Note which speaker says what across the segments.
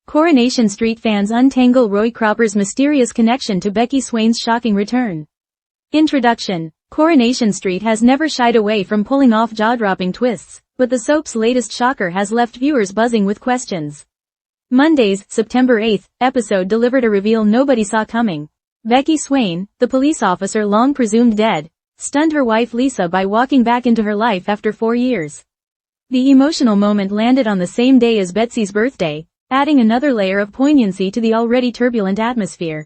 Speaker 1: Coronation Street fans untangle Roy Cropper's mysterious connection to Becky Swain's shocking return. Introduction. Coronation Street has never shied away from pulling off jaw-dropping twists, but the soap's latest shocker has left viewers buzzing with questions. Monday's, September 8th, episode delivered a reveal nobody saw coming. Becky Swain, the police officer long presumed dead, stunned her wife Lisa by walking back into her life after 4 years. The emotional moment landed on the same day as Betsy's birthday, adding another layer of poignancy to the already turbulent atmosphere.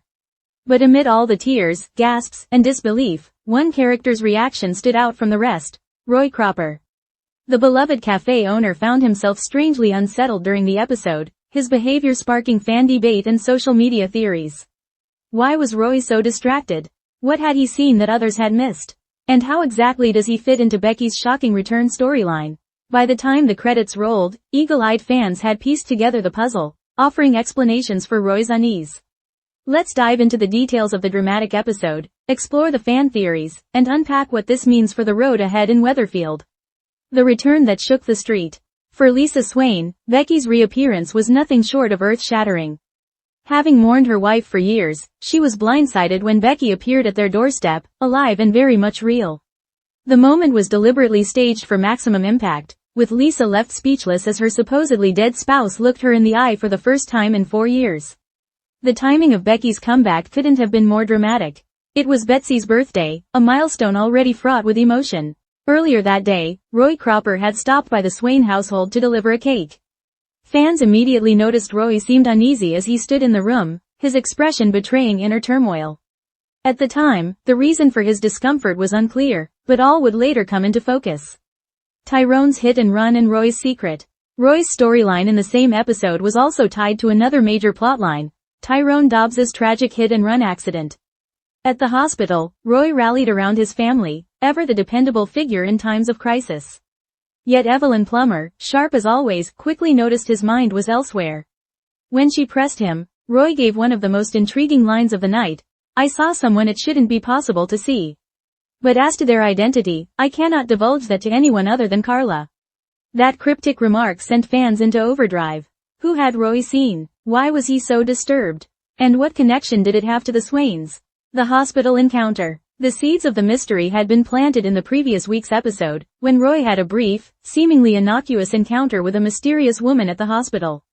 Speaker 1: But amid all the tears, gasps, and disbelief, one character's reaction stood out from the rest: Roy Cropper. The beloved cafe owner found himself strangely unsettled during the episode, his behavior sparking fan debate and social media theories. Why was Roy so distracted? What had he seen that others had missed? And how exactly does he fit into Becky's shocking return storyline? By the time the credits rolled, eagle-eyed fans had pieced together the puzzle, offering explanations for Roy's unease. Let's dive into the details of the dramatic episode, explore the fan theories, and unpack what this means for the road ahead in Weatherfield. The return that shook the street. For Lisa Swain, Becky's reappearance was nothing short of earth-shattering. Having mourned her wife for years, she was blindsided when Becky appeared at their doorstep, alive and very much real. The moment was deliberately staged for maximum impact, with Lisa left speechless as her supposedly dead spouse looked her in the eye for the first time in 4 years. The timing of Becky's comeback couldn't have been more dramatic. It was Betsy's birthday, a milestone already fraught with emotion. Earlier that day, Roy Cropper had stopped by the Swain household to deliver a cake. Fans immediately noticed Roy seemed uneasy as he stood in the room, his expression betraying inner turmoil. At the time, the reason for his discomfort was unclear, but all would later come into focus. Tyrone's hit and run and Roy's secret. Roy's storyline in the same episode was also tied to another major plotline: Tyrone Dobbs's tragic hit and run accident. At the hospital, Roy rallied around his family, ever the dependable figure in times of crisis. Yet Evelyn Plummer, sharp as always, quickly noticed his mind was elsewhere. When she pressed him, Roy gave one of the most intriguing lines of the night: "I saw someone it shouldn't be possible to see. But as to their identity, I cannot divulge that to anyone other than Carla." That cryptic remark sent fans into overdrive. Who had Roy seen? Why was he so disturbed? And what connection did it have to the Swains? The hospital encounter. The seeds of the mystery had been planted in the previous week's episode, when Roy had a brief, seemingly innocuous encounter with a mysterious woman at the hospital.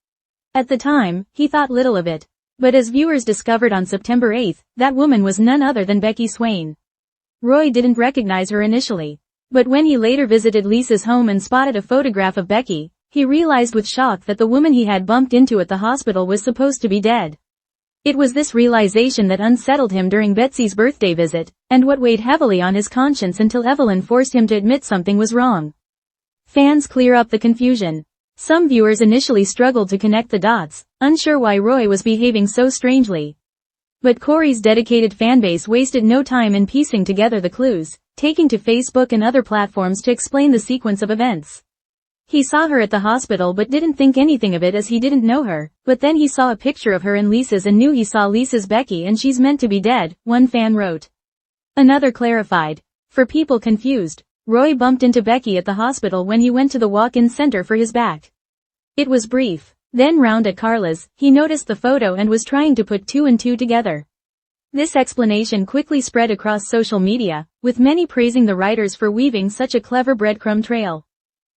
Speaker 1: At the time, he thought little of it. But as viewers discovered on September 8th, that woman was none other than Becky Swain. Roy didn't recognize her initially. But when he later visited Lisa's home and spotted a photograph of Becky, he realized with shock that the woman he had bumped into at the hospital was supposed to be dead. It was this realization that unsettled him during Betsy's birthday visit, and what weighed heavily on his conscience until Evelyn forced him to admit something was wrong. Fans clear up the confusion. Some viewers initially struggled to connect the dots, unsure why Roy was behaving so strangely. But Corey's dedicated fanbase wasted no time in piecing together the clues, taking to Facebook and other platforms to explain the sequence of events. He saw her at the hospital but didn't think anything of it as he didn't know her, but then he saw a picture of her in Lisa's and knew he saw Lisa's Becky and she's meant to be dead, one fan wrote. Another clarified. For people confused, Roy bumped into Becky at the hospital when he went to the walk-in center for his back. It was brief. Then round at Carla's, he noticed the photo and was trying to put 2 and 2 together. This explanation quickly spread across social media, with many praising the writers for weaving such a clever breadcrumb trail.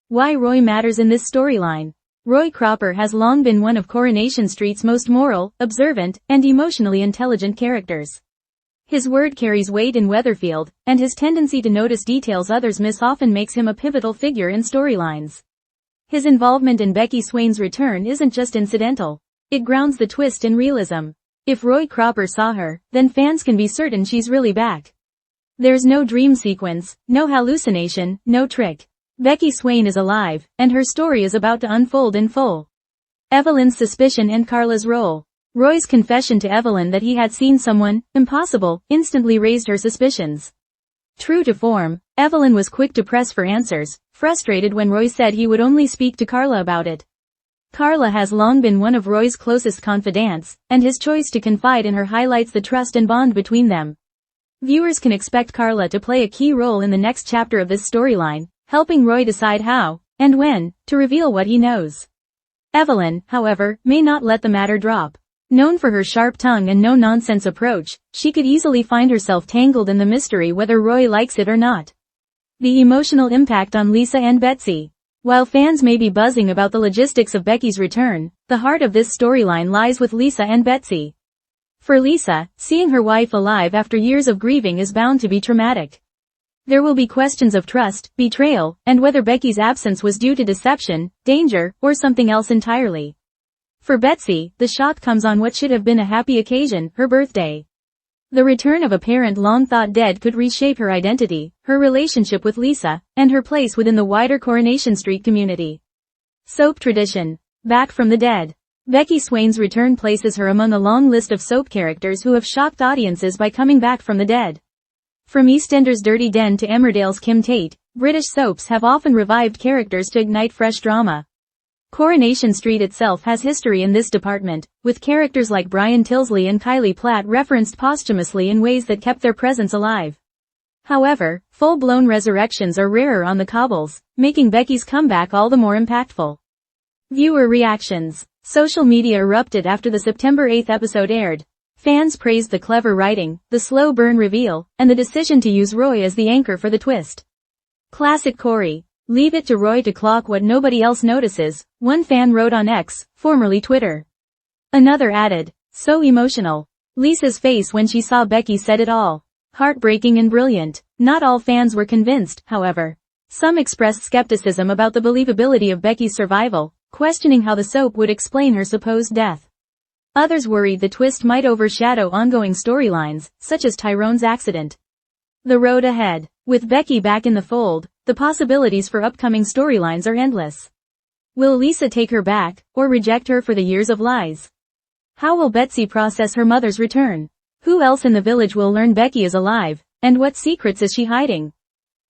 Speaker 1: Why Roy matters in this storyline. Roy Cropper has long been one of Coronation Street's most moral, observant, and emotionally intelligent characters. His word carries weight in Weatherfield, and his tendency to notice details others miss often makes him a pivotal figure in storylines. His involvement in Becky Swain's return isn't just incidental. It grounds the twist in realism. If Roy Cropper saw her, then fans can be certain she's really back. There's no dream sequence, no hallucination, no trick. Becky Swain is alive, and her story is about to unfold in full. Evelyn's suspicion and Carla's role. Roy's confession to Evelyn that he had seen someone impossible instantly raised her suspicions. True to form, Evelyn was quick to press for answers, frustrated when Roy said he would only speak to Carla about it. Carla has long been one of Roy's closest confidants, and his choice to confide in her highlights the trust and bond between them. Viewers can expect Carla to play a key role in the next chapter of this storyline, helping Roy decide how, and when, to reveal what he knows. Evelyn, however, may not let the matter drop. Known for her sharp tongue and no-nonsense approach, she could easily find herself tangled in the mystery whether Roy likes it or not. The emotional impact on Lisa and Betsy. While fans may be buzzing about the logistics of Becky's return, the heart of this storyline lies with Lisa and Betsy. For Lisa, seeing her wife alive after years of grieving is bound to be traumatic. There will be questions of trust, betrayal, and whether Becky's absence was due to deception, danger, or something else entirely. For Betsy, the shock comes on what should have been a happy occasion, her birthday. The return of a parent long thought dead could reshape her identity, her relationship with Lisa, and her place within the wider Coronation Street community. Soap tradition. Back from the dead. Becky Swain's return places her among a long list of soap characters who have shocked audiences by coming back from the dead. From EastEnders' Dirty Den to Emmerdale's Kim Tate, British soaps have often revived characters to ignite fresh drama. Coronation Street itself has history in this department, with characters like Brian Tilsley and Kylie Platt referenced posthumously in ways that kept their presence alive. However, full-blown resurrections are rarer on the cobbles, making Becky's comeback all the more impactful. Viewer reactions. Social media erupted after the September 8 episode aired. Fans praised the clever writing, the slow burn reveal, and the decision to use Roy as the anchor for the twist. Classic Corey. Leave it to Roy to clock what nobody else notices, one fan wrote on X, formerly Twitter. Another added, so emotional. Lisa's face when she saw Becky said it all. Heartbreaking and brilliant. Not all fans were convinced, however. Some expressed skepticism about the believability of Becky's survival, questioning how the soap would explain her supposed death. Others worried the twist might overshadow ongoing storylines, such as Tyrone's accident. The road ahead. With Becky back in the fold, the possibilities for upcoming storylines are endless. Will Lisa take her back, or reject her for the years of lies? How will Betsy process her mother's return? Who else in the village will learn Becky is alive, and what secrets is she hiding?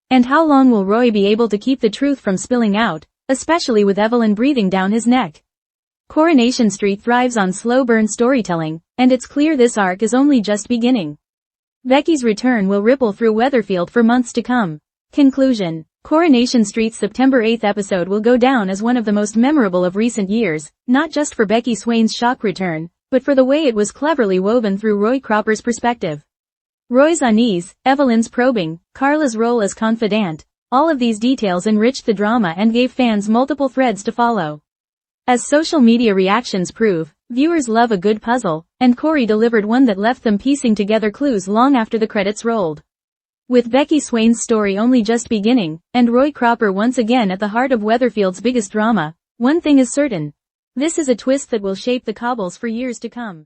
Speaker 1: And how long will Roy be able to keep the truth from spilling out, especially with Evelyn breathing down his neck? Coronation Street thrives on slow burn storytelling, and it's clear this arc is only just beginning. Becky's return will ripple through Weatherfield for months to come. Conclusion. Coronation Street's September 8 episode will go down as one of the most memorable of recent years, not just for Becky Swain's shock return, but for the way it was cleverly woven through Roy Cropper's perspective. Roy's unease, Evelyn's probing, Carla's role as confidante, all of these details enriched the drama and gave fans multiple threads to follow. As social media reactions prove, viewers love a good puzzle, and Corey delivered one that left them piecing together clues long after the credits rolled. With Becky Swain's story only just beginning, and Roy Cropper once again at the heart of Weatherfield's biggest drama, one thing is certain. This is a twist that will shape the cobbles for years to come.